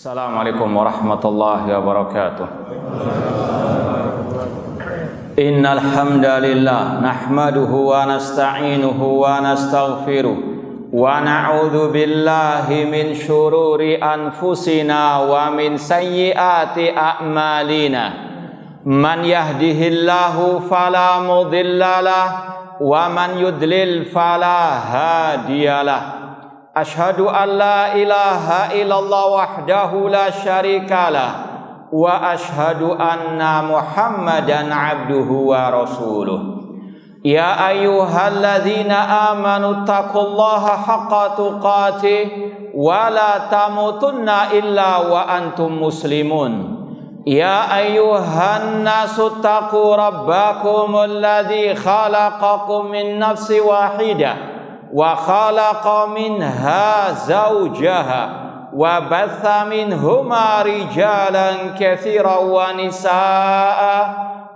Assalamualaikum warahmatullahi wabarakatuh. Innal hamdalillah nahmaduhu wa nasta'inuhu wa nastaghfiruh wa na'udzu billahi min syururi anfusina wa min sayyiati a'malina. Man yahdihillahu fala mudhillalah wa man yudlil fala hadiyalah. Ashhadu an la ilaha illallah wahdahu la syarikalah wa ashhadu anna Muhammadan abduhu wa rasuluh. Ya ayyuhalladzina amanu taqullaha haqqa tuqatih wa la tamutunna illa wa antum muslimun. Ya ayyuhan nasu taqu rabbakumul ladzi khalaqakum min nafsin wahidah wa khalaqa minha zawjaha wa batha minhuma rijalan katsiran wa nisaa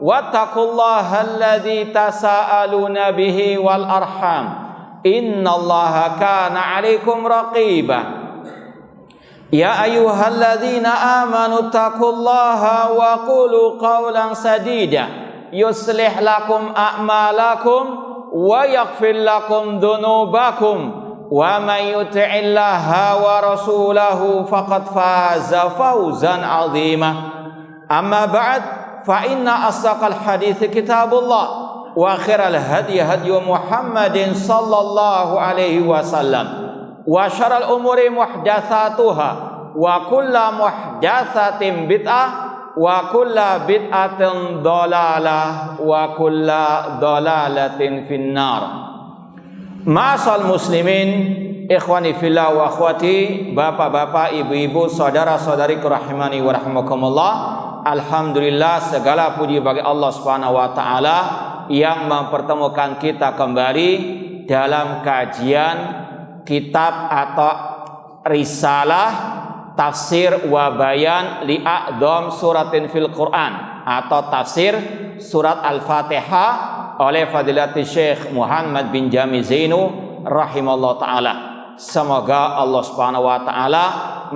wattaqullaha alladzi tasaaluna bihi wal arham innallaha kana 'alaikum raqiba. Ya ayyuhalladzina amanu taqullaha wa qulu qawlan sadida yuslih lakum a'malakum wa yaghfir lakum dhunubakum wa may yuti'illaha wa rasulahu faqad faza fawzan 'azima. Amma ba'd, fa inna asdaqal hadits kitabullah wa khairal hadi Muhammadin sallallahu alaihi wasallam wa syarrul umuri muhdatsatuha wa kullu muhdatsatin bid'ah wa kulla bid'atin dhalalah wa kulla dhalalatin finnar. Ma'asal muslimin, ikhwani fillah wa akhwati, bapak-bapak, ibu-ibu, saudara-saudariku rahimani wa rahimakumullah. Alhamdulillah, segala puji bagi Allah Subhanahu wa taala yang mempertemukan kita kembali dalam kajian kitab atau risalah Tafsir wa bayan li a'dham suratin fil Quran atau tafsir surat Al-Fatihah oleh Fadilatul Syekh Muhammad bin Jami Zainu rahimallahu taala. Semoga Allah Subhanahu wa taala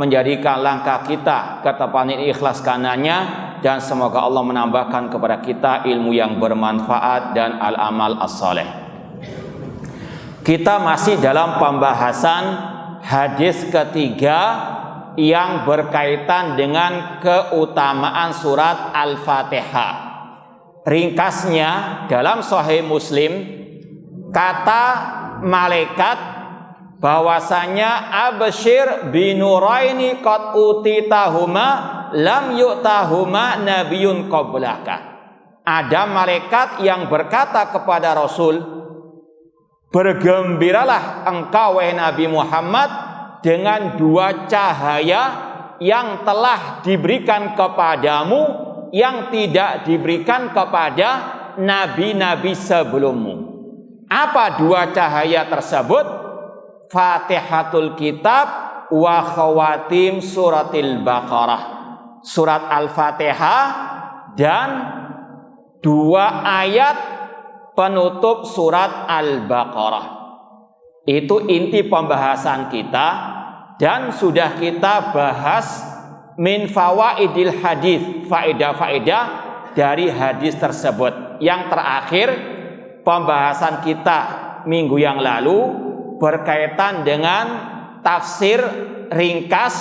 menjadikan langkah kita ke depan ini ikhlas karenanya, dan semoga Allah menambahkan kepada kita ilmu yang bermanfaat dan al-amal as-saleh. Kita masih dalam pembahasan hadis ketiga yang berkaitan dengan keutamaan surat Al-Fatihah. Ringkasnya, dalam Sahih Muslim, kata malaikat bahwasanya absyir binuraini qad utitahuma lam yu'tahuma nabiyyun qablaka. Ada malaikat yang berkata kepada Rasul, bergembiralah engkau wahai Nabi Muhammad dengan dua cahaya yang telah diberikan kepadamu yang tidak diberikan kepada nabi-nabi sebelummu. Apa dua cahaya tersebut? Fatihatul Kitab wa khawatim suratil Baqarah. Surat Al-Fatihah dan dua ayat penutup surat Al-Baqarah. Itu inti pembahasan kita. Dan sudah kita bahas min fawaidil hadis, faedah-faedah dari hadis tersebut. Yang terakhir, pembahasan kita minggu yang lalu berkaitan dengan tafsir ringkas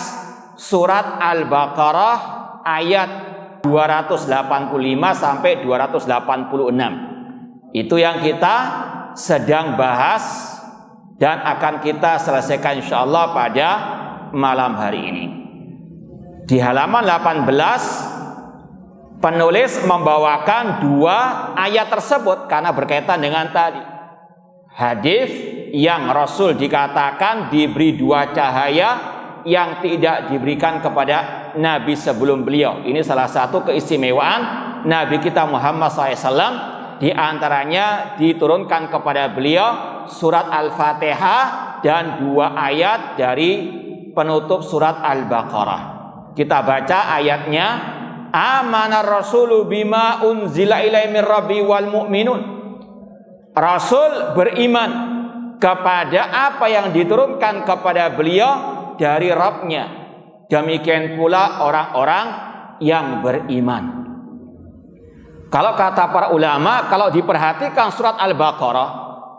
surat Al-Baqarah ayat 285 sampai 286. Itu yang kita sedang bahas dan akan kita selesaikan insyaallah pada malam hari ini. Di halaman 18 penulis membawakan dua ayat tersebut karena berkaitan dengan tadi hadis yang Rasul dikatakan diberi dua cahaya yang tidak diberikan kepada Nabi sebelum beliau. Ini salah satu keistimewaan Nabi kita Muhammad SAW. Di antaranya diturunkan kepada beliau surat Al-Fatihah dan dua ayat dari penutup surat Al-Baqarah. Kita baca ayatnya. Amanar rasulu bima unzila ilaihi mir rabbi wal mu'minun. Rasul beriman kepada apa yang diturunkan kepada beliau dari Rabb-Nya. demikian pula orang-orang yang beriman. Kalau kata para ulama, kalau diperhatikan surat Al-Baqarah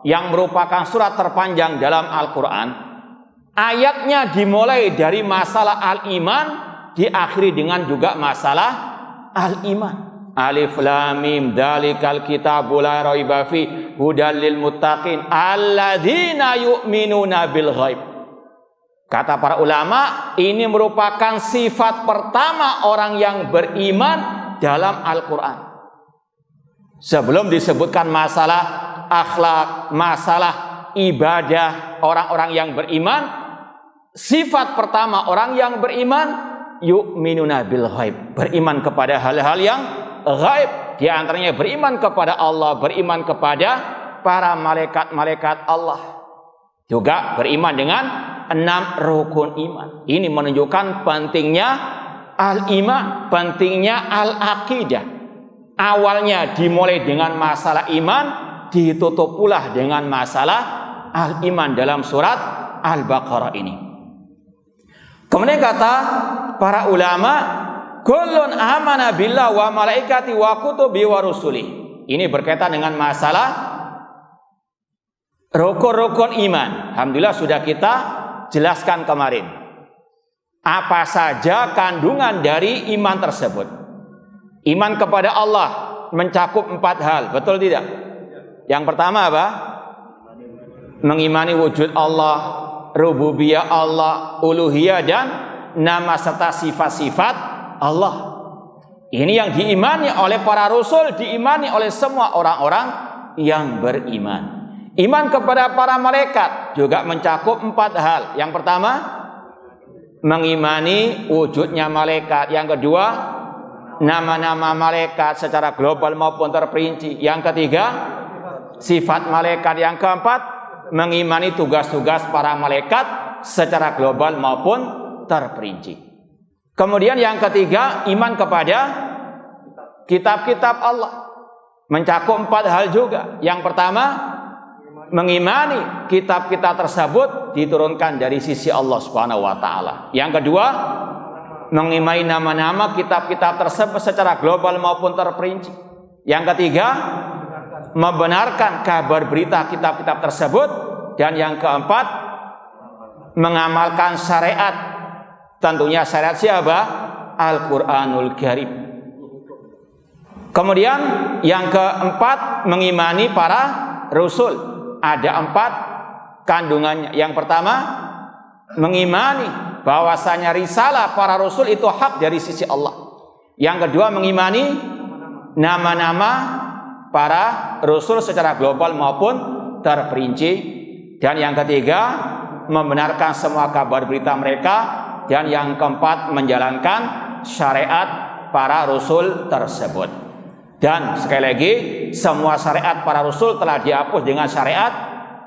yang merupakan surat terpanjang dalam Al-Quran, ayatnya dimulai dari masalah al-iman, diakhiri dengan juga masalah al-iman. Alif lam mim dzalikal kitabu la raiba fi hudal lil muttaqin alladzina yu'minuna bil ghaib. Kata para ulama, ini merupakan sifat pertama orang yang beriman dalam Al-Quran. Sebelum disebutkan masalah akhlak, masalah ibadah orang-orang yang beriman, sifat pertama orang yang beriman, yu'minuna bil ghaib, beriman kepada hal-hal yang ghaib. Di antaranya beriman kepada Allah, beriman kepada para malaikat-malaikat Allah. Juga beriman dengan 6 rukun iman. Ini menunjukkan pentingnya al-iman, pentingnya al-aqidah. Awalnya dimulai dengan masalah iman, ditutup pula dengan masalah al-iman dalam surat Al-Baqarah ini. Kemudian kata para ulama, kullun amana billah wa malaikati wa kutubi wa rusuli. Ini berkaitan dengan masalah rukun-rukun iman. Alhamdulillah sudah kita jelaskan kemarin. Apa saja kandungan dari iman tersebut? Iman kepada Allah mencakup 4 hal, betul tidak? Yang pertama apa? Mengimani wujud Allah, rububiyah Allah, uluhiyah dan nama serta sifat-sifat Allah. Ini yang diimani oleh para rasul, diimani oleh semua orang-orang yang beriman. Iman kepada para malaikat juga mencakup 4 hal. Yang pertama, mengimani wujudnya malaikat. Yang kedua, nama-nama malaikat secara global maupun terperinci. Yang ketiga, sifat malaikat. Yang keempat, mengimani tugas-tugas para malaikat secara global maupun terperinci. Kemudian yang ketiga, iman kepada kitab-kitab Allah. Mencakup 4 hal juga. Yang pertama, mengimani kitab-kitab tersebut diturunkan dari sisi Allah Subhanahu wa taala. Yang kedua, mengimani nama-nama kitab-kitab tersebut secara global maupun terperinci. Yang ketiga, membenarkan kabar berita kitab-kitab tersebut. Dan yang keempat, mengamalkan syariat. Tentunya syariat siapa? Al-Quranul Karim. Kemudian yang keempat, mengimani para rasul. Ada 4 kandungannya. Yang pertama, mengimani bahwasanya risalah para rasul itu hak dari sisi Allah. Yang kedua, mengimani nama-nama para rasul secara global maupun terperinci. Dan yang ketiga, membenarkan semua kabar berita mereka. Dan yang keempat, menjalankan syariat para rasul tersebut. Dan sekali lagi, semua syariat para rasul telah dihapus dengan syariat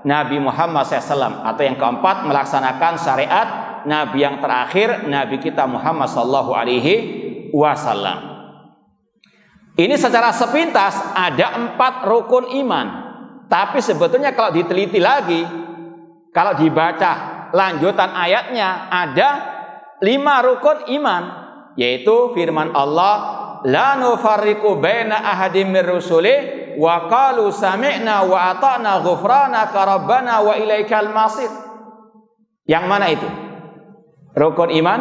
Nabi Muhammad SAW. Atau yang keempat, melaksanakan syariat Nabi yang terakhir, Nabi kita Muhammad sallallahu alaihi wasallam. Ini secara sepintas ada 4 rukun iman. Tapi sebetulnya kalau diteliti lagi, kalau dibaca lanjutan ayatnya, ada 5 rukun iman, yaitu firman Allah, la nufarriqu baina ahadim mir rusuli wa qalu sami'na wa ata'na ghufranaka rabbana wa ilaikal masir. Yang mana itu? Rukun iman,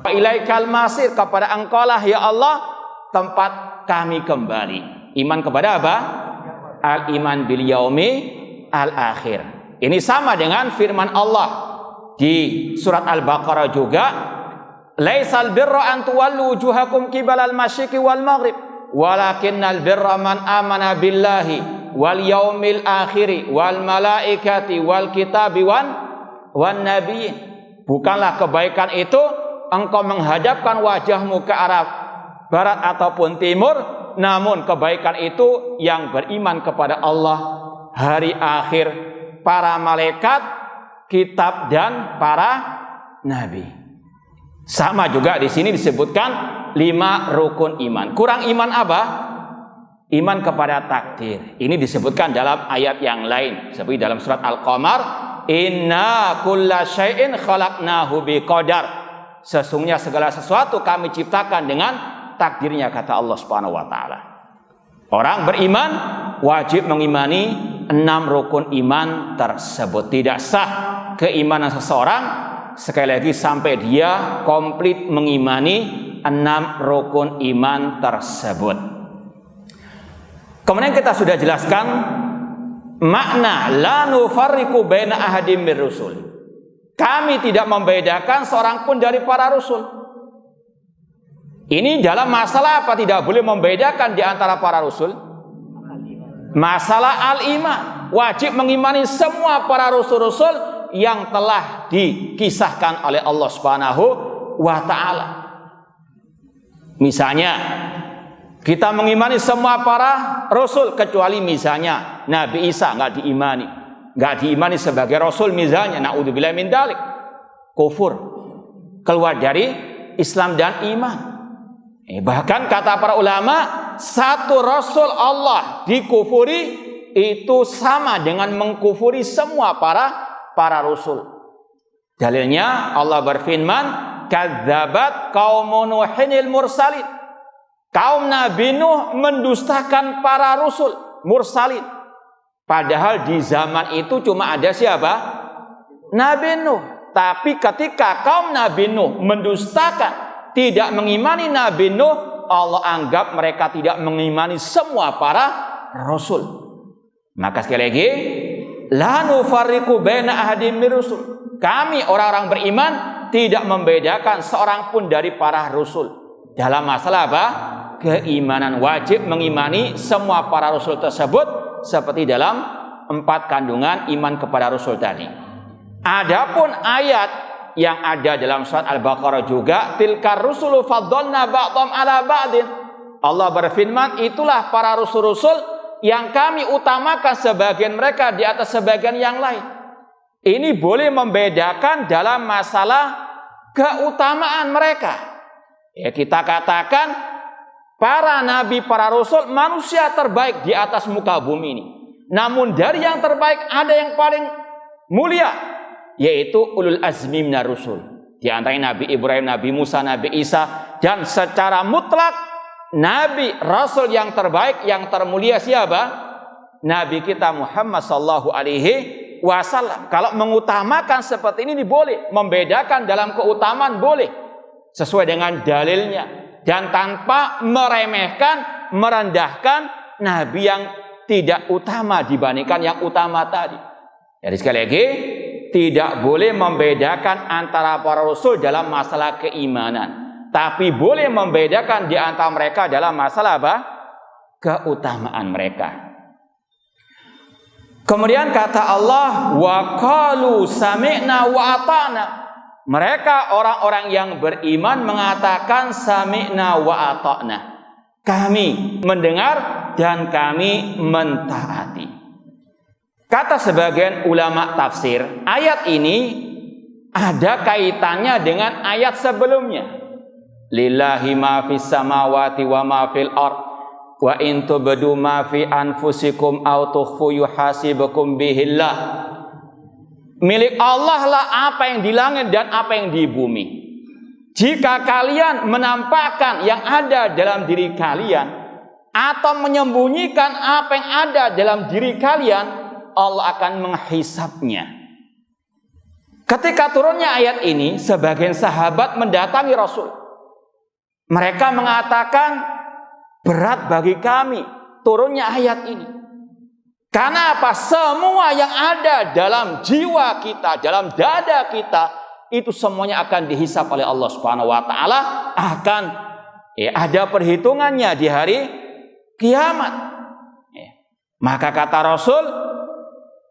wa ilaikal masir, kepada Engkaulah ya Allah tempat kami kembali. Iman kepada apa? Al-iman bil yaumi al-akhir. Ini sama dengan firman Allah di surat Al-Baqarah juga, laisal birra an tuwallu wujuhakum qibalal masyriqi wal maghrib walakinnal birra man amana billahi wal yaumil akhiri wal malaikati wal kitabi wan nabiyyin. Bukanlah kebaikan itu engkau menghadapkan wajahmu ke arah barat ataupun timur, namun kebaikan itu yang beriman kepada Allah, hari akhir, para malaikat, kitab dan para nabi. Sama juga di sini disebutkan 5 rukun iman. Kurang iman apa? Iman kepada takdir. Ini disebutkan dalam ayat yang lain, seperti dalam surat Al-Qamar, inna kulla syai'in khalaqnahu biqadar. Sesungguhnya segala sesuatu kami ciptakan dengan takdirnya, kata Allah Subhanahu wa taala. Orang beriman wajib mengimani 6 rukun iman tersebut. Tidak sah keimanan seseorang sekali lagi sampai dia komplit mengimani 6 rukun iman tersebut. Kemudian kita sudah jelaskan makna la nufarriqu baina ahadim mir rusul. Kami tidak membedakan seorang pun dari para rasul. Ini dalam masalah apa tidak boleh membedakan di antara para rasul? Masalah al-iman. Wajib mengimani semua para rasul-rasul yang telah dikisahkan oleh Allah Subhanahu wa taala. Misalnya kita mengimani semua para rasul kecuali misalnya Nabi Isa nggak diimani sebagai rasul misalnya, naudzubillah min dzalik, kufur, keluar dari Islam dan iman. Bahkan kata para ulama, satu rasul Allah dikufuri itu sama dengan mengkufuri semua para rasul. Dalilnya Allah berfirman, kadzabat qaumun nuhinil mursalin. Kaum Nabi Nuh mendustakan para rasul mursalin. Padahal di zaman itu cuma ada siapa? Nabi Nuh. Tapi ketika kaum Nabi Nuh mendustakan, tidak mengimani Nabi Nuh, Allah anggap mereka tidak mengimani semua para rasul. Maka sekali lagi, la nufarriqu baina ahadin mir rusul. Kami orang-orang beriman tidak membedakan seorang pun dari para rasul. Dalam masalah apa? Keimanan, wajib mengimani semua para rasul tersebut seperti dalam 4 kandungan iman kepada rasul tadi. Adapun ayat yang ada dalam surat Al-Baqarah juga, tilkar rusulu faddalna ba'dhum ala ba'din. Allah berfirman, itulah para rasul-rasul yang kami utamakan sebagian mereka di atas sebagian yang lain. Ini boleh membedakan dalam masalah keutamaan mereka. Ya, kita katakan para nabi, para rasul manusia terbaik di atas muka bumi ini. Namun dari yang terbaik ada yang paling mulia, yaitu ulul azmi minar rusul. Di antaranya Nabi Ibrahim, Nabi Musa, Nabi Isa, dan secara mutlak nabi rasul yang terbaik, yang termulia siapa? Nabi kita Muhammad sallallahu alaihi wasallam. Kalau mengutamakan seperti ini boleh, membedakan dalam keutamaan boleh, sesuai dengan dalilnya dan tanpa meremehkan, merendahkan nabi yang tidak utama dibandingkan yang utama tadi. Jadi sekali lagi, tidak boleh membedakan antara para rasul dalam masalah keimanan, tapi boleh membedakan di antara mereka dalam masalah apa? Keutamaan mereka. Kemudian kata Allah, wa qalu sami'na wa ata'na. Mereka orang-orang yang beriman mengatakan sami'na wa ata'na. Kami mendengar dan kami mentaati. Kata sebagian ulama tafsir, ayat ini ada kaitannya dengan ayat sebelumnya. Lillahi ma fis samawati wa ma fil ard wa in tubdu ma fi anfusikum aw tukhfu yuhasibukum bihillah. Milik Allah lah apa yang di langit dan apa yang di bumi. Jika kalian menampakkan yang ada dalam diri kalian atau menyembunyikan apa yang ada dalam diri kalian, Allah akan menghisapnya. Ketika turunnya ayat ini, sebagian sahabat mendatangi Rasul. Mereka mengatakan, berat bagi kami turunnya ayat ini. Karena apa? Semua yang ada dalam jiwa kita, dalam dada kita, itu semuanya akan dihisap oleh Allah Subhanahu wa taala, akan ada perhitungannya di hari kiamat. Maka kata Rasul,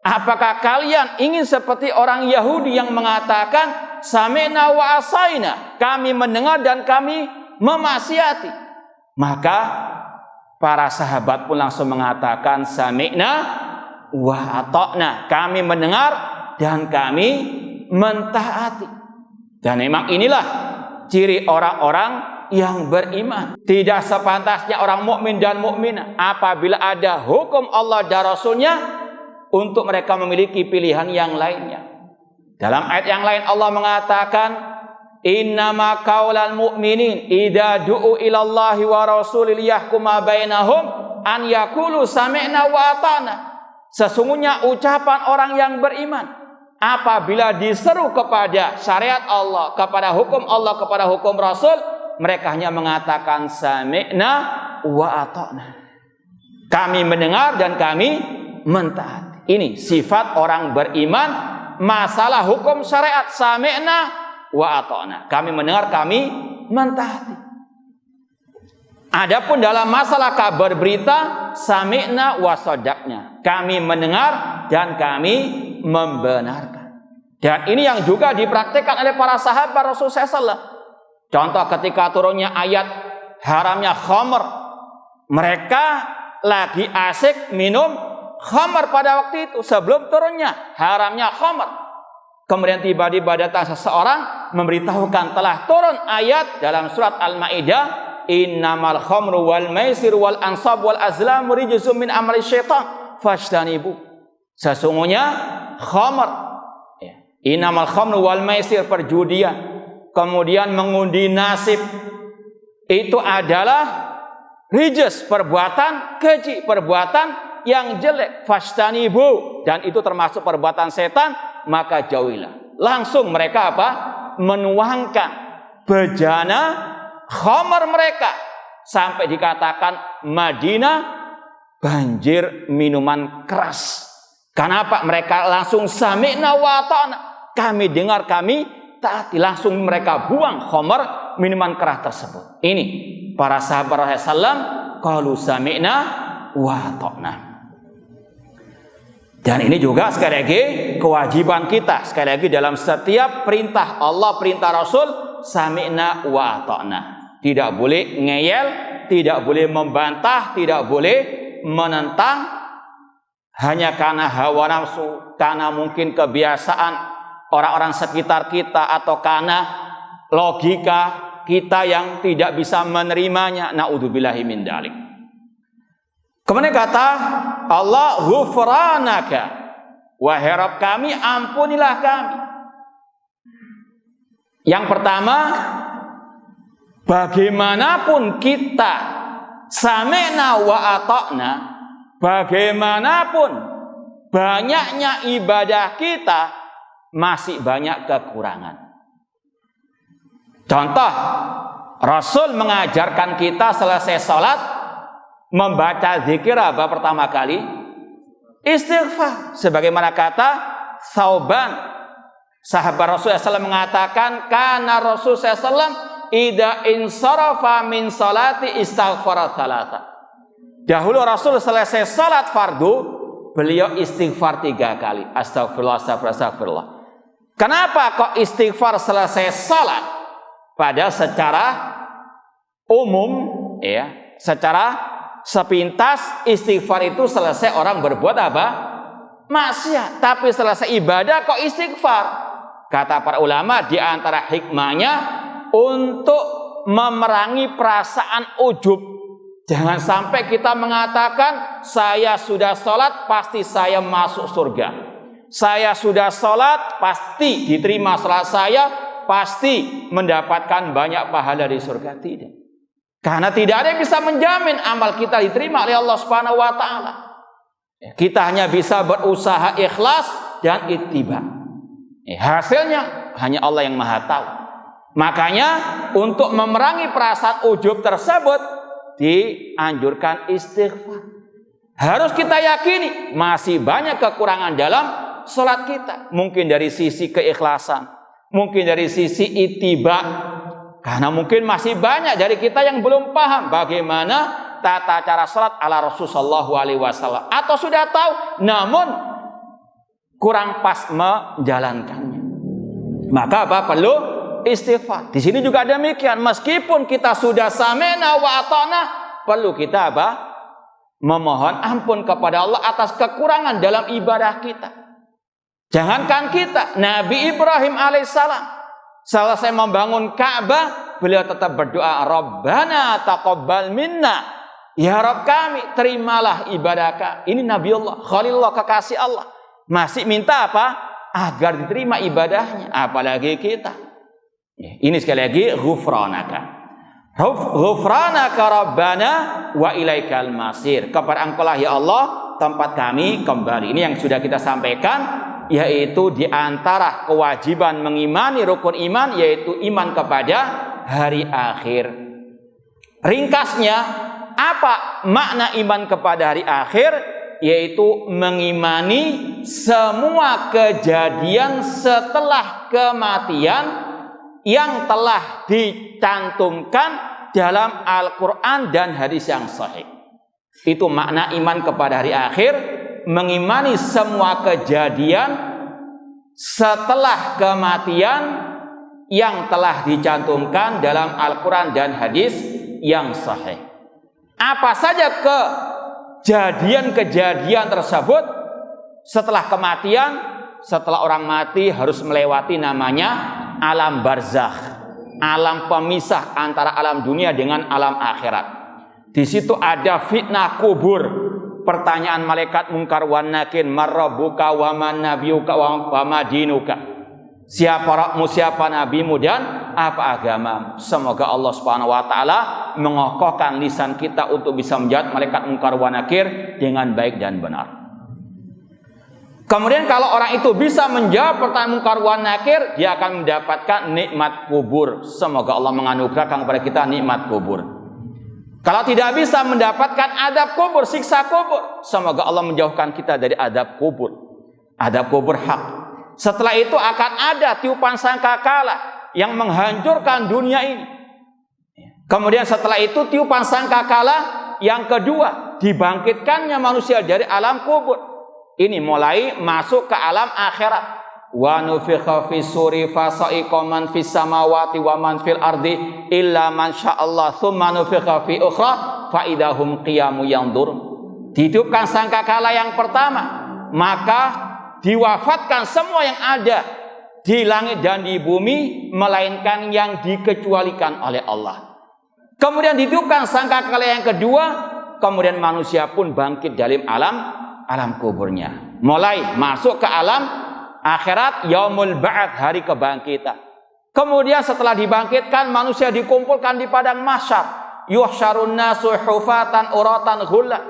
apakah kalian ingin seperti orang Yahudi yang mengatakan sami'na wa asaina, kami mendengar dan kami memaksiati? Maka para sahabat pun langsung mengatakan sami'na wa ata'na, kami mendengar dan kami mentaati. Dan memang inilah ciri orang-orang yang beriman. Tidak sepantasnya orang mukmin dan mukminah apabila ada hukum Allah dan Rasulnya untuk mereka memiliki pilihan yang lainnya. Dalam ayat yang lain Allah mengatakan, Innama qaulal mu'minin idza du'u ila Allahi wa rasulih yahkuma bainahum an yaqulu sami'na wa ata'na. Sesungguhnya ucapan orang yang beriman apabila diseru kepada syariat Allah, kepada hukum Allah, kepada hukum Rasul, mereka hanya mengatakan sami'na wa ata'na. Kami mendengar dan kami mentaati. Ini sifat orang beriman. Masalah hukum syariat sami'na wa ata'na. Kami mendengar, kami mentaati. Adapun dalam masalah kabar berita sami'na wa sadaqna. Kami mendengar dan kami membenarkan. Dan ini yang juga dipraktikkan oleh para sahabat Rasulullah SAW. Contoh ketika turunnya ayat haramnya khamr, mereka lagi asik minum khamr pada waktu itu sebelum turunnya haramnya khamr. Kemudian tiba-tiba datang seseorang memberitahukan telah turun ayat dalam surat Al-Maidah, innamal khamru wal maisir wal ansab wal azlam rijzum min amali syaitan fajtanibu. Sesungguhnya khamr, innamal khamru wal maisir, perjudian, kemudian mengundi nasib, itu adalah rijz, perbuatan keji, perbuatan yang jelek, fajtanibu, dan itu termasuk perbuatan setan, maka jauhilah. Langsung mereka apa? Menuangkan bejana khamar mereka sampai dikatakan Madinah banjir minuman keras. Kenapa? Mereka langsung sami'na wa ata'na. Kami dengar, kami taati. Langsung mereka buang khamar, minuman keras tersebut. Ini para sahabat Rasulullah SAW qalu sami'na wa ata'na. Dan ini juga sekali lagi kewajiban kita. Sekali lagi dalam setiap perintah Allah, perintah Rasul, sami'na wa ata'na. Tidak boleh ngeyel, tidak boleh membantah, tidak boleh menentang hanya karena hawa nafsu, karena mungkin kebiasaan orang-orang sekitar kita, atau karena logika kita yang tidak bisa menerimanya. Na'udzubillahi min dzalik. Kemudian kata Allah, ghufranaka, wahai Rabb kami, ampunilah kami. Yang pertama, bagaimanapun kita sami'na wa ata'na, bagaimanapun banyaknya ibadah kita, masih banyak kekurangan. Contoh, Rasul mengajarkan kita selesai sholat membaca zikir apa pertama kali? Istighfar. Sebagaimana kata Thauban, sahabat Rasulullah SAW mengatakan, karena Rasulullah SAW idza insarafa min salati istaghfara thalatha. Dahulu Rasul selesai salat fardu, beliau istighfar 3 kali. Astagfirullah, astagfirullah, astagfirullah. Kenapa kok istighfar selesai salat? Pada secara umum, ya, secara sepintas istighfar itu selesai orang berbuat apa? Maksiat. Tapi selesai ibadah kok istighfar? Kata para ulama, di antara hikmahnya untuk memerangi perasaan ujub. Jangan sampai kita mengatakan saya sudah sholat pasti saya masuk surga, saya sudah sholat pasti diterima sholat saya, pasti mendapatkan banyak pahala di surga. Tidak. Karena tidak ada yang bisa menjamin amal kita diterima oleh Allah Subhanahu wa taala. Kita hanya bisa berusaha ikhlas dan ittiba. Hasilnya hanya Allah yang Maha tahu. Makanya untuk memerangi perasaan ujub tersebut dianjurkan istighfar. Harus kita yakini masih banyak kekurangan dalam sholat kita. Mungkin dari sisi keikhlasan, mungkin dari sisi ittiba. Karena mungkin masih banyak dari kita yang belum paham bagaimana tata cara sholat ala Rasulullah SAW. Atau sudah tahu namun kurang pas menjalankannya. Maka apa? Perlu istighfar. Di sini juga demikian. Meskipun kita sudah sami'na wa ata'na, perlu kita apa? Memohon ampun kepada Allah atas kekurangan dalam ibadah kita. Jangankan kita, Nabi Ibrahim alaihissalam selesai membangun Ka'bah, beliau tetap berdoa, Rabbana taqabbal minna. Ya Rabb kami, terimalah ibadah kami. Ini Nabi Allah, Khalilullah, kekasih Allah. Masih minta apa? Agar diterima ibadahnya. Apalagi kita. Ini sekali lagi ghufranaka. Ghufranaka rabbana wa ilaikal masir. Kepada Engkau lah ya Allah tempat kami kembali. Ini yang sudah kita sampaikan, yaitu di antara kewajiban mengimani rukun iman, yaitu iman kepada hari akhir. Ringkasnya, apa makna iman kepada hari akhir? Yaitu mengimani semua kejadian setelah kematian yang telah dicantumkan dalam Al-Quran dan hadis yang sahih. Itu makna iman kepada hari akhir, mengimani semua kejadian setelah kematian yang telah dicantumkan dalam Al-Quran dan hadis yang sahih. Apa saja kejadian-kejadian tersebut setelah kematian? Setelah orang mati harus melewati namanya alam barzakh, alam pemisah antara alam dunia dengan alam akhirat. Di situ ada fitnah kubur, pertanyaan malaikat mungkar wan nakir, marrabbuka wa man nabiyuka wa ma dinuka. Siapa rohmu, siapa nabimu, dan apa agamamu? Semoga Allah Subhanahu wa taala mengokohkan lisan kita untuk bisa menjawab malaikat mungkar wan nakir dengan baik dan benar. Kemudian kalau orang itu bisa menjawab pertanyaan mungkar wan nakir, dia akan mendapatkan nikmat kubur. Semoga Allah menganugerahkan kepada kita nikmat kubur. Kalau tidak bisa mendapatkan adab kubur, siksa kubur, semoga Allah menjauhkan kita dari adab kubur. Adab kubur hak. Setelah itu akan ada tiupan sangkakala yang menghancurkan dunia ini. Kemudian setelah itu tiupan sangkakala yang kedua, dibangkitkannya manusia dari alam kubur. Ini mulai masuk ke alam akhirat. Wa nufikha fis suri fa sa'iqa man fis samawati wa man fil ardi illa man sya'allah tsumma nufikha fi ukhra fa idahum qiyamu yanzur. Dihidupkan sangkakala yang pertama, maka diwafatkan semua yang ada di langit dan di bumi melainkan yang dikecualikan oleh Allah. Kemudian dihidupkan sangkakala yang kedua, kemudian manusia pun bangkit dari alam kuburnya. Mulai masuk ke alam akhirat, yaumul ba'ats, hari kebangkitan. Kemudian setelah dibangkitkan, manusia dikumpulkan di padang mahsyar. Yuhsyarun nasu hufatan uratan ghullan.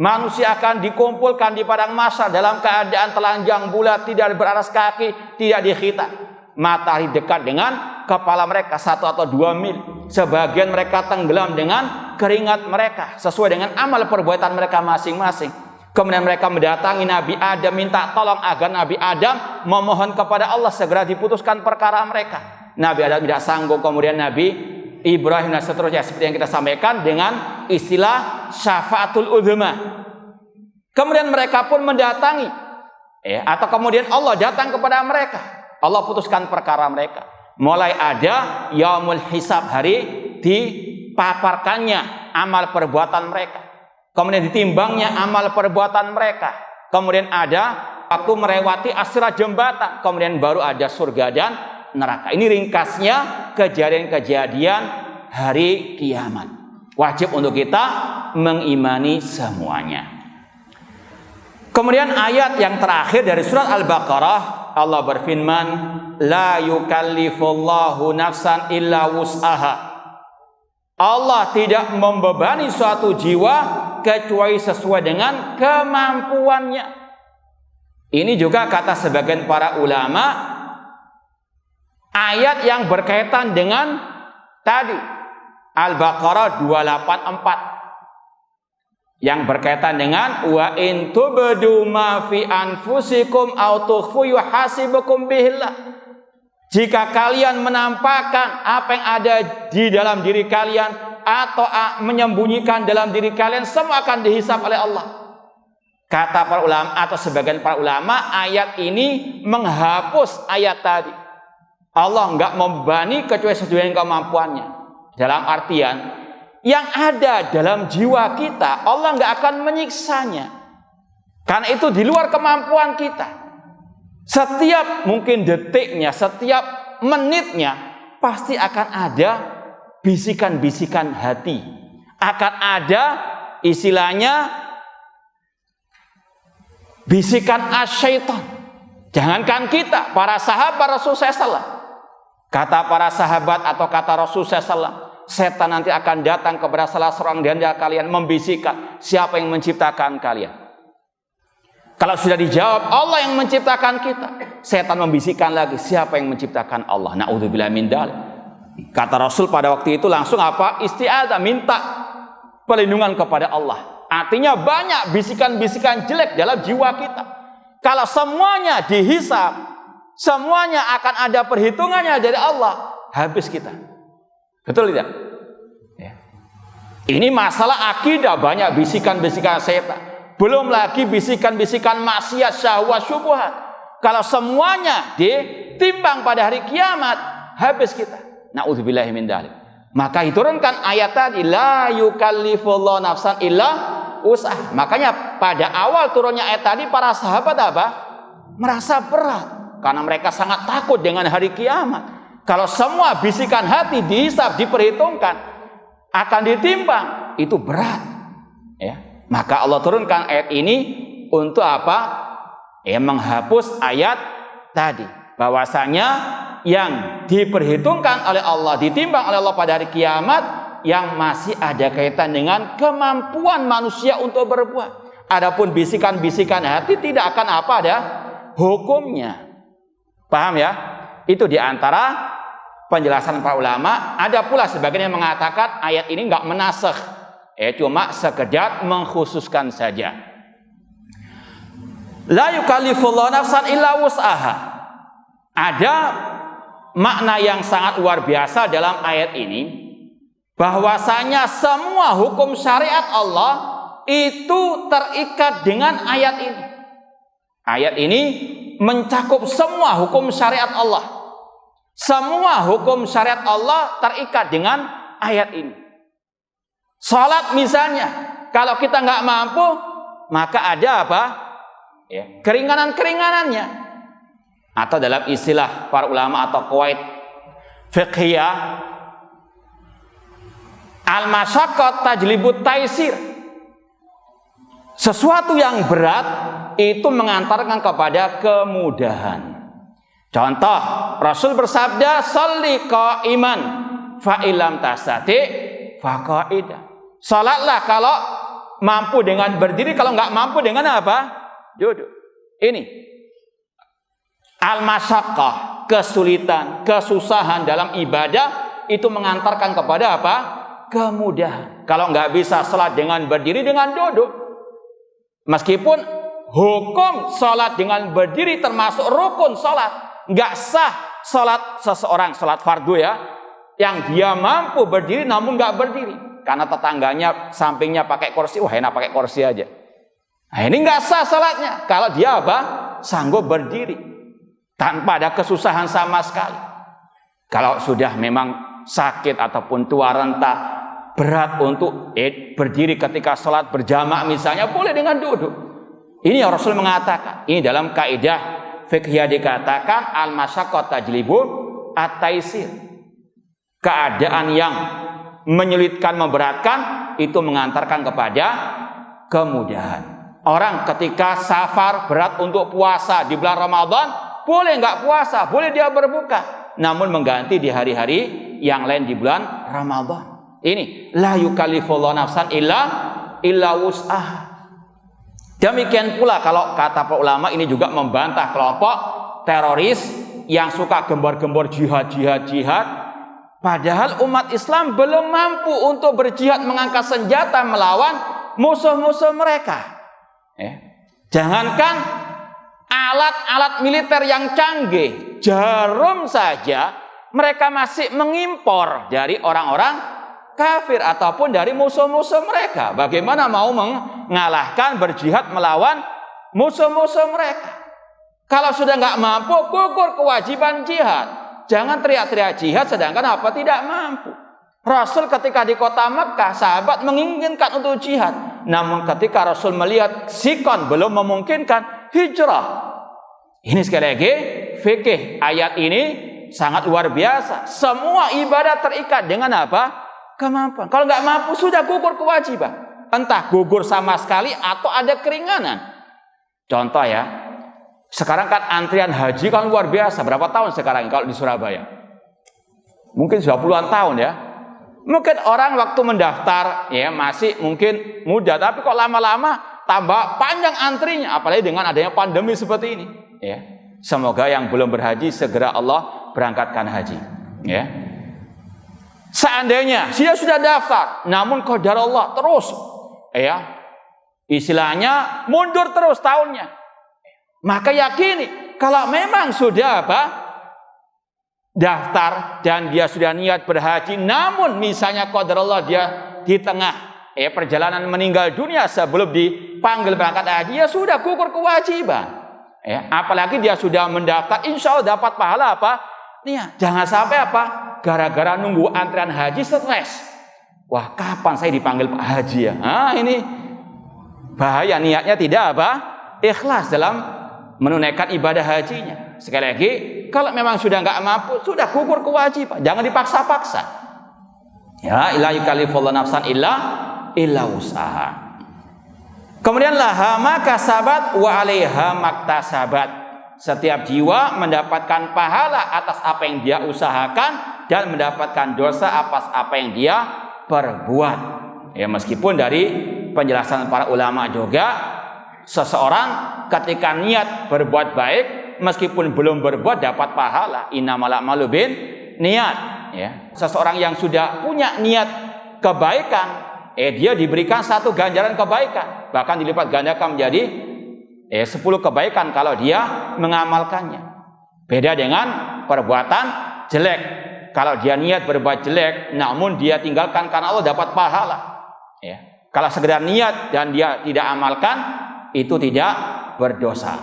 Manusia akan dikumpulkan di padang mahsyar dalam keadaan telanjang bulat, tidak beralas kaki, tidak dikhitan. Matahari dekat dengan kepala mereka 1 atau 2 mil. Sebagian mereka tenggelam dengan keringat mereka sesuai dengan amal perbuatan mereka masing-masing. Kemudian mereka mendatangi Nabi Adam, minta tolong agar Nabi Adam memohon kepada Allah segera diputuskan perkara mereka. Nabi Adam tidak sanggup. Kemudian Nabi Ibrahim dan seterusnya, seperti yang kita sampaikan dengan istilah syafaatul uzma. Kemudian mereka pun mendatangi, atau kemudian Allah datang kepada mereka. Allah putuskan perkara mereka. Mulai ada yaumul hisab, hari dipaparkannya amal perbuatan mereka. Kemudian ditimbangnya amal perbuatan mereka. Kemudian ada waktu melewati asra jembatan. Kemudian baru ada surga dan neraka. Ini ringkasnya kejadian-kejadian hari kiamat. Wajib untuk kita mengimani semuanya. Kemudian ayat yang terakhir dari surat Al-Baqarah, Allah berfirman, la yukallifullahu nafsan illa wus'aha. Allah tidak membebani suatu jiwa kecuali sesuai dengan kemampuannya. Ini juga kata sebagian para ulama, ayat yang berkaitan dengan tadi Al-Baqarah 284 yang berkaitan dengan wa in tubdu ma fi anfusikum aw tukhfu yuhasibukum bihillah. Jika kalian menampakkan apa yang ada di dalam diri kalian atau menyembunyikan dalam diri kalian, semua akan dihisab oleh Allah. Kata para ulama atau sebagian para ulama, ayat ini menghapus ayat tadi. Allah enggak membebani kecuali sesuai dengan kemampuannya. Dalam artian, yang ada dalam jiwa kita, Allah enggak akan menyiksanya. Karena itu di luar kemampuan kita. Setiap mungkin detiknya, setiap menitnya, pasti akan ada bisikan-bisikan hati. Akan ada istilahnya bisikan asyaitan. Jangankan kita, para sahabat Rasulullah SAW, Kata para sahabat atau kata Rasulullah SAW, setan nanti akan datang kepada salah seorang di antara kalian membisikkan, siapa yang menciptakan kalian? Kalau sudah dijawab Allah yang menciptakan kita, setan membisikkan lagi, siapa yang menciptakan Allah? Na'udzubillah min dzalik. Kata Rasul pada waktu itu langsung apa? Isti'adzah, minta perlindungan kepada Allah. Artinya banyak bisikan-bisikan jelek dalam jiwa kita. Kalau semuanya dihisab, semuanya akan ada perhitungannya dari Allah, habis kita. Betul tidak? Ya. Ini masalah akidah, banyak bisikan-bisikan setan. Belum lagi bisikan-bisikan maksiat, syahwat, syubhat. Kalau semuanya ditimbang pada hari kiamat, habis kita. Na'udzubillahi min dzalik. Maka diturunkan ayat tadi, la yukallifullahu nafsan illa wus'aha. Makanya pada awal turunnya ayat tadi, para sahabat apa? Merasa berat. Karena mereka sangat takut dengan hari kiamat. Kalau semua bisikan hati dihisab, diperhitungkan, akan ditimbang, itu berat. Ya. Maka Allah turunkan ayat ini untuk apa? Ya, menghapus ayat tadi. Bahwasanya yang diperhitungkan oleh Allah, ditimbang oleh Allah pada hari kiamat, yang masih ada kaitan dengan kemampuan manusia untuk berbuat. Adapun bisikan-bisikan hati tidak akan apa ada hukumnya. Paham ya? Itu diantara penjelasan para ulama. Ada pula sebagian yang mengatakan ayat ini enggak menasakh, cuma sekedar mengkhususkan saja. La yukallifullahu nafsan illa wus'aha. Ada makna yang sangat luar biasa dalam ayat ini, bahwasanya semua hukum syariat Allah itu terikat dengan ayat ini. Ayat ini mencakup semua hukum syariat Allah. Semua hukum syariat Allah terikat dengan ayat ini. Salat misalnya, kalau kita nggak mampu, maka ada apa? Ya, keringanan-keringanannya. Atau dalam istilah para ulama atau qawaid fiqhiyah, al-masyaqqat tajlibut taisir. Sesuatu yang berat itu mengantarkan kepada kemudahan. Contoh, Rasul bersabda, "Shalli qa'iman fa illam tastati fa qa'idan." Salatlah kalau mampu dengan berdiri, kalau nggak mampu dengan apa? Duduk. Ini al-masyaqqah, kesulitan, kesusahan dalam ibadah itu mengantarkan kepada apa? Kemudahan. Kalau nggak bisa salat dengan berdiri, dengan duduk. Meskipun hukum salat dengan berdiri termasuk rukun salat, nggak sah salat seseorang, salat fardu ya, yang dia mampu berdiri namun nggak berdiri karena tetangganya sampingnya pakai kursi, wah enak pakai kursi aja. Nah, ini nggak sah salatnya kalau dia apa? Sanggup berdiri tanpa ada kesusahan sama sekali. Kalau sudah memang sakit ataupun tua renta, berat untuk berdiri ketika sholat berjamaah misalnya, boleh dengan duduk. Ini yang Rasul mengatakan. Ini dalam kaidah fiqhiyah dikatakan al-masyaqqat tajlibu at-taisir. Keadaan yang menyulitkan, memberatkan itu mengantarkan kepada kemudahan. Orang ketika safar berat untuk puasa di bulan Ramadan, boleh nggak puasa, boleh dia berbuka, namun mengganti di hari-hari yang lain di bulan Ramadan. Ini la yukallifullahu nafsan illa wus'aha. Demikian pula kalau kata para ulama ini juga membantah kelompok teroris yang suka gembar-gembor jihad. Padahal umat Islam belum mampu untuk berjihad, mengangkat senjata melawan musuh-musuh mereka. Jangankan alat-alat militer yang canggih, jarum saja mereka masih mengimpor dari orang-orang kafir ataupun dari musuh-musuh mereka. Bagaimana mau mengalahkan, berjihad melawan musuh-musuh mereka? Kalau sudah nggak mampu, gugur kewajiban jihad. Jangan teriak-teriak jihad sedangkan apa tidak mampu. Rasul ketika di kota Mekah, sahabat menginginkan untuk jihad. Namun ketika Rasul melihat sikon belum memungkinkan, hijrah. Ini sekali lagi fikih ayat ini sangat luar biasa. Semua ibadah terikat dengan apa? Kemampuan. Kalau nggak mampu sudah gugur kewajiban. Entah gugur sama sekali atau ada keringanan. Contoh ya, sekarang kan antrian haji kan luar biasa. Berapa tahun sekarang kalau di Surabaya? Mungkin sudah puluhan tahun ya. Mungkin orang waktu mendaftar ya masih mungkin muda, tapi kok lama-lama tambah panjang antrinya, apalagi dengan adanya pandemi seperti ini ya. Semoga yang belum berhaji segera Allah berangkatkan haji ya. Seandainya dia sudah daftar namun qadarullah terus ya istilahnya mundur terus tahunnya, maka yakini kalau memang sudah daftar dan dia sudah niat berhaji, namun misalnya qadarullah dia di tengah perjalanan meninggal dunia sebelum dipanggil berangkat haji, ya sudah gugur kewajiban. Apalagi dia sudah mendaftar, insya Allah dapat pahala niat. Jangan sampai gara-gara nunggu antrian haji stres. Wah, kapan saya dipanggil Pak Haji ya? Ini bahaya, niatnya tidak ikhlas dalam menunaikan ibadah hajinya. Sekali lagi, kalau memang sudah nggak mampu, sudah gugur kewajiban. Jangan dipaksa-paksa. Ya, la yukallifullahu nafsan illa usaha. Kemudian laha ma kasabat wa 'alaiha maktasabat. Setiap jiwa mendapatkan pahala atas apa yang dia usahakan dan mendapatkan dosa atas apa yang dia perbuat. Ya, meskipun dari penjelasan para ulama juga, seseorang ketika niat berbuat baik meskipun belum berbuat dapat pahala. Innamal a'malu bin niat ya. Seseorang yang sudah punya niat kebaikan, dia diberikan satu ganjaran kebaikan, bahkan dilipat gandakan menjadi 10 kebaikan kalau dia mengamalkannya. Beda dengan perbuatan jelek. Kalau dia niat berbuat jelek namun dia tinggalkan karena Allah, dapat pahala ya. Kalau sekedar niat dan dia tidak amalkan, itu tidak berdosa.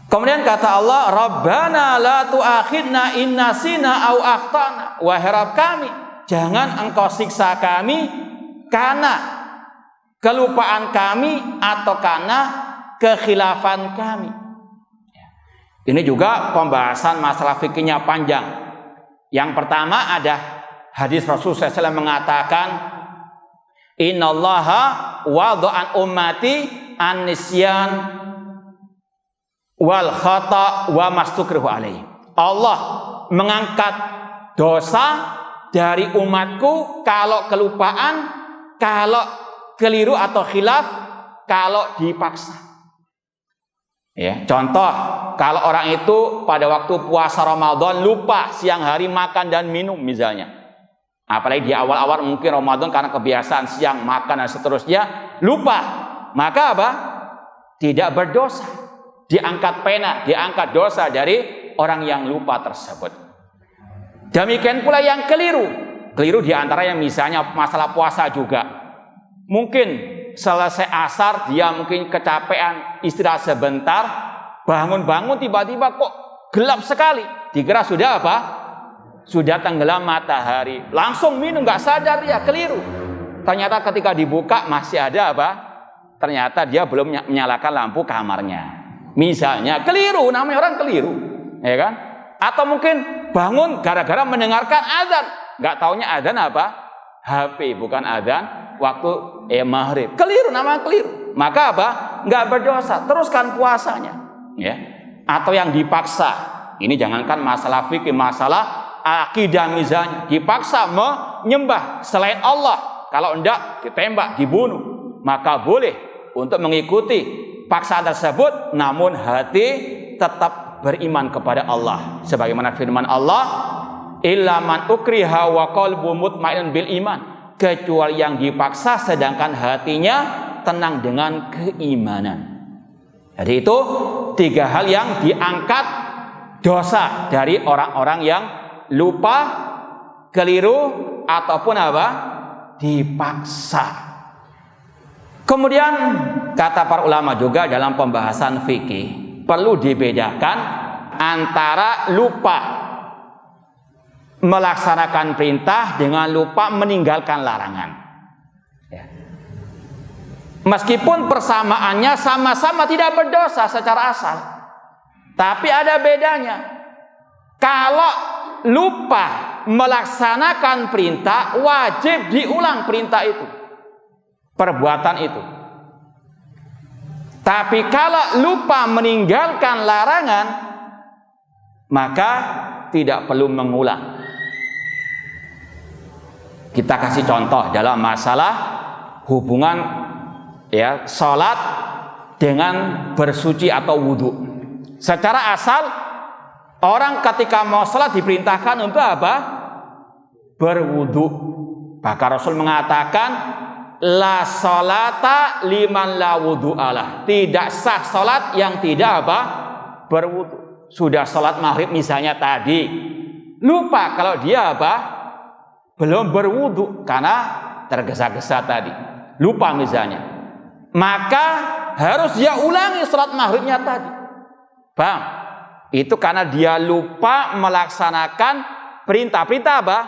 Kemudian kata Allah, Rabbana la tu'akhidna in nasina au akhtana. Wahai Rabb kami, jangan engkau siksa kami karena kelupaan kami atau karena kekhilafan kami. Ini juga pembahasan masalah fikihnya panjang. Yang pertama ada hadis Rasulullah SAW mengatakan, Innallaha wada'an ummati an-nisyan wal khata' wa mastukrihu alaihi. Allah mengangkat dosa dari umatku kalau kelupaan, kalau keliru atau khilaf, kalau dipaksa. Ya, contoh, kalau orang itu pada waktu puasa Ramadan lupa siang hari makan dan minum misalnya. Apalagi di awal-awal mungkin Ramadan karena kebiasaan siang makan dan seterusnya, lupa. Maka tidak berdosa. Diangkat pena, diangkat dosa dari orang yang lupa tersebut. Demikian pula yang keliru. Keliru diantaranya misalnya masalah puasa juga. Mungkin selesai asar dia mungkin kecapean, istirahat sebentar, bangun-bangun tiba-tiba kok gelap sekali. Dikira sudah sudah tenggelam matahari. Langsung minum, nggak sadar dia, keliru. Ternyata ketika dibuka masih ada ternyata dia belum menyalakan lampu kamarnya. Misalnya keliru, namanya orang keliru, ya kan? Atau mungkin bangun gara-gara mendengarkan azan, nggak taunya azan HP, bukan azan waktu maghrib. Keliru, namanya keliru. Maka nggak berdosa, teruskan puasanya, ya. Atau yang dipaksa, ini jangankan masalah fikih, masalah akidah misalnya, dipaksa menyembah selain Allah, kalau enggak ditembak, dibunuh, maka boleh untuk mengikuti paksaan tersebut, namun hati tetap beriman kepada Allah. Sebagaimana firman Allah, illa man ukriha wa qalbu mutmainnun bil iman, kecuali yang dipaksa sedangkan hatinya tenang dengan keimanan. Jadi itu 3 hal yang diangkat dosa dari orang-orang yang lupa, keliru, ataupun dipaksa. Kemudian kata para ulama juga dalam pembahasan fikih, perlu dibedakan antara lupa melaksanakan perintah dengan lupa meninggalkan larangan. Ya. Meskipun persamaannya sama-sama tidak berdosa secara asal, tapi ada bedanya. Kalau lupa melaksanakan perintah, wajib diulang perintah itu, perbuatan itu. Tapi kalau lupa meninggalkan larangan, maka tidak perlu mengulang. Kita kasih contoh dalam masalah hubungan ya salat dengan bersuci atau wudhu. Secara asal orang ketika mau salat diperintahkan untuk apa? Berwudhu. Bahkan Rasul mengatakan la salata liman la wudhu'alah. Tidak sah salat yang tidak apa? Berwudhu. Sudah salat maghrib misalnya tadi, lupa kalau dia apa? Belum berwudhu karena tergesa-gesa tadi, lupa misalnya, maka harus dia ulangi salat maghribnya tadi. Paham? Itu karena dia lupa melaksanakan perintah-perintah apa?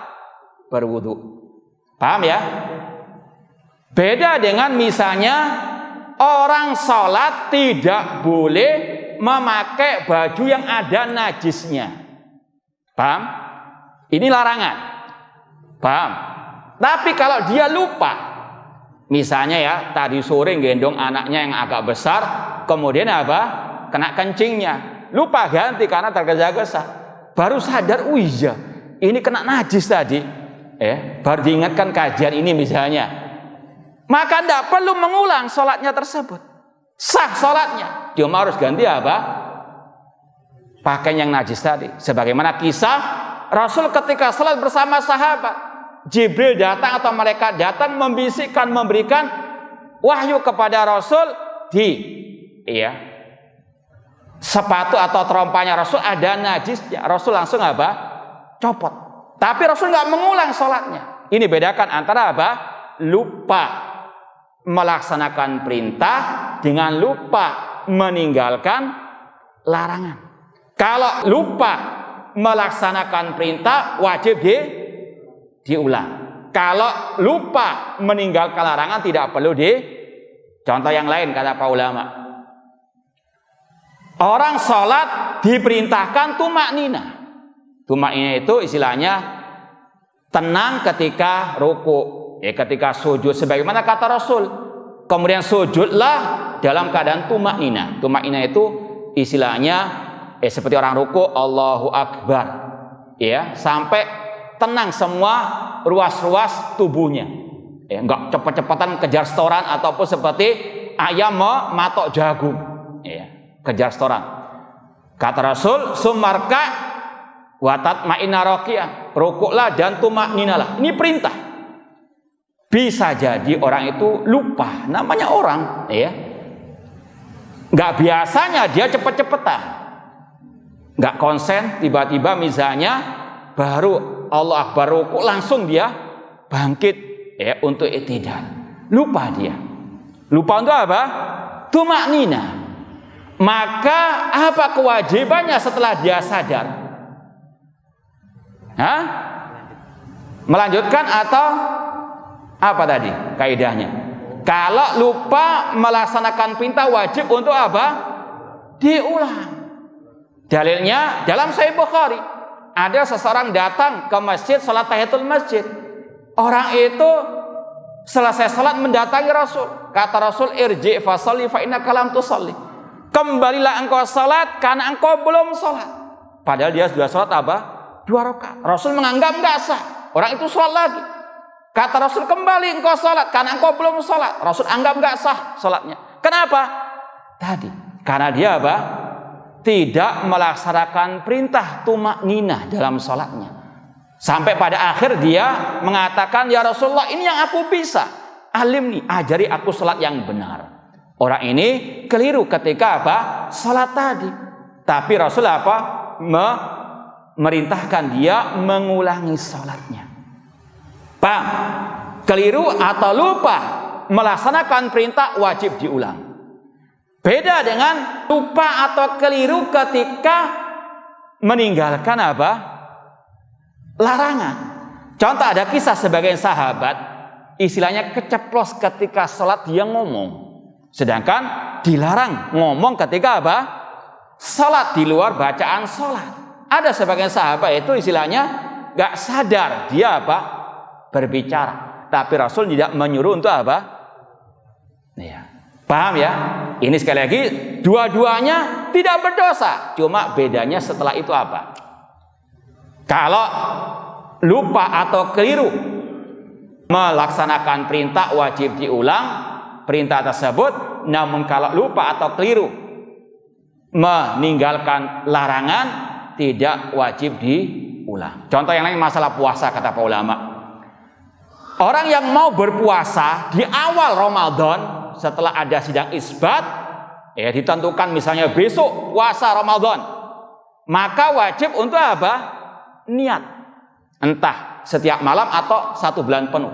Berwudhu. Paham ya? Beda dengan misalnya orang sholat tidak boleh memakai baju yang ada najisnya. Paham? Ini larangan. Paham? Tapi kalau dia lupa, misalnya ya tadi sore gendong anaknya yang agak besar, kemudian apa? Kena kencingnya, lupa ganti karena tergesa-gesa. Baru sadar, iya, ini kena najis tadi. Baru diingatkan kajian ini misalnya. Maka tidak perlu mengulang sholatnya tersebut. Sah sholatnya. Dia harus ganti apa? Pakaian yang najis tadi. Sebagaimana kisah Rasul ketika sholat bersama sahabat. Jibril datang atau malaikat datang membisikkan, memberikan wahyu kepada Rasul di sepatu atau terompanya Rasul ada najisnya. Rasul langsung apa? Copot. Tapi Rasul nggak mengulang sholatnya. Ini bedakan antara apa? Lupa melaksanakan perintah dengan lupa meninggalkan larangan. Kalau lupa melaksanakan perintah wajib diulang. Kalau lupa meninggalkan larangan tidak perlu contoh yang lain kata para ulama. Orang sholat diperintahkan tumakninah. Tumakninah itu istilahnya tenang ketika ruku, ketika sujud sebagaimana kata Rasul. Kemudian sujudlah dalam keadaan tumakninah. Tumakninah itu istilahnya seperti orang ruku Allahu Akbar, sampai tenang semua ruas-ruas tubuhnya, enggak cepet-cepetan kejar setoran ataupun seperti ayam mematok jagung, kejar setoran. Kata Rasul, sumarka watat ma'ina rokiyah, rukuklah dan tumakninalah. Ini perintah. Bisa jadi orang itu lupa, namanya orang, enggak biasanya dia cepet-cepetan, enggak konsen, tiba-tiba misalnya baru Allah Akbar rukuk langsung dia bangkit untuk i'tidal. Lupa dia. Lupa untuk apa? Tumakninah. Maka apa kewajibannya setelah dia sadar? Melanjutkan atau apa tadi kaidahnya? Kalau lupa melaksanakan perintah wajib untuk apa? Diulang. Dalilnya dalam Sahih Bukhari. Ada seseorang datang ke masjid salat tahiyatul masjid. Orang itu selesai salat mendatangi Rasul. Kata Rasul, irji fa sholli fa innaka lam tusalli. Kembalilah engkau salat karena engkau belum salat. Padahal dia sudah salat apa? 2 rakaat. Rasul menganggap enggak sah. Orang itu salat lagi. Kata Rasul, kembali engkau salat karena engkau belum salat. Rasul anggap enggak sah salatnya. Kenapa? Tadi karena dia apa? Tidak melaksanakan perintah tumakninah dalam sholatnya. Sampai pada akhir dia mengatakan, ya Rasulullah, ini yang aku bisa. Alimni, ajari aku sholat yang benar. Orang ini keliru ketika apa? Sholat tadi. Tapi Rasul apa? Merintahkan dia mengulangi sholatnya. Paham? Keliru atau lupa melaksanakan perintah wajib diulang. Beda dengan lupa atau keliru ketika meninggalkan apa? Larangan. Contoh ada kisah sebagian sahabat, istilahnya keceplos ketika sholat dia ngomong. Sedangkan dilarang ngomong ketika apa? Sholat di luar bacaan sholat. Ada sebagian sahabat itu istilahnya gak sadar dia apa? Berbicara. Tapi Rasul tidak menyuruh untuk apa? Paham ya? Ini sekali lagi dua-duanya tidak berdosa. Cuma bedanya setelah itu apa? Kalau lupa atau keliru melaksanakan perintah wajib diulang perintah tersebut. Namun kalau lupa atau keliru meninggalkan larangan tidak wajib diulang. Contoh yang lain masalah puasa, kata para ulama. Orang yang mau berpuasa di awal Ramadan setelah ada sidang isbat, ya ditentukan misalnya besok puasa Ramadan, maka wajib untuk apa? Niat. Entah setiap malam atau 1 bulan penuh.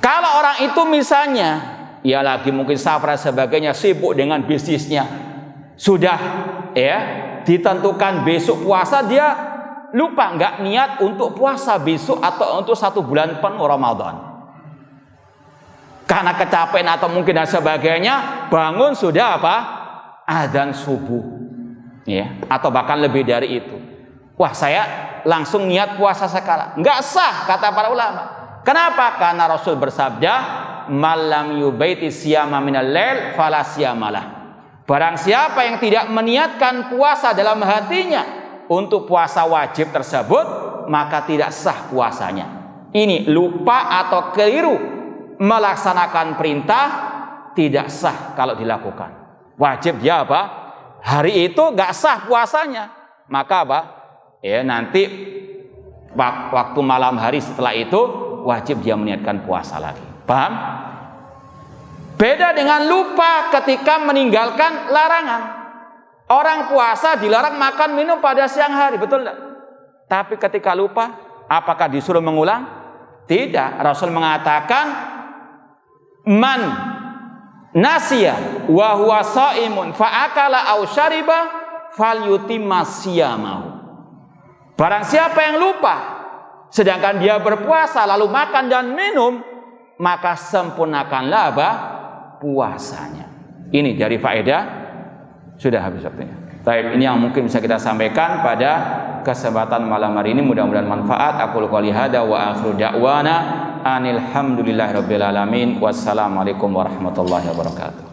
Kalau orang itu misalnya ya lagi mungkin safar sebagainya, sibuk dengan bisnisnya, sudah ya ditentukan besok puasa, dia lupa nggak niat untuk puasa besok atau untuk 1 bulan penuh Ramadan. Karena kecapean atau mungkin dan sebagainya, bangun sudah apa? Adzan subuh. Ya, atau bahkan lebih dari itu. Wah, saya langsung niat puasa sekarang. Nggak sah, kata para ulama. Kenapa? Karena Rasul bersabda, "Malam yubaiti siyama minal lail fala siyamalah." Barang siapa yang tidak meniatkan puasa dalam hatinya untuk puasa wajib tersebut, maka tidak sah puasanya. Ini lupa atau keliru melaksanakan perintah tidak sah kalau dilakukan. Wajib dia apa? Hari itu nggak sah puasanya. Maka apa? Ya nanti waktu malam hari setelah itu wajib dia meniatkan puasa lagi. Paham? Beda dengan lupa ketika meninggalkan larangan. Orang puasa dilarang makan minum pada siang hari, betul tidak? Tapi ketika lupa, apakah disuruh mengulang? Tidak. Rasul mengatakan, man nasiya wa huwa shaimun fa akala aw syariba falyutimma siyamahu. Barang siapa yang lupa sedangkan dia berpuasa lalu makan dan minum, maka sempurnakanlah apa? Puasanya. Ini dari faedah. Sudah habis waktunya. Baik, ini yang mungkin bisa kita sampaikan pada kesempatan malam hari ini. Mudah-mudahan manfaat. Aqulu qouli hadza wa akhiru da'wana anil hamdulillahirabbil alamin. Wassalamualaikum warahmatullahi wabarakatuh.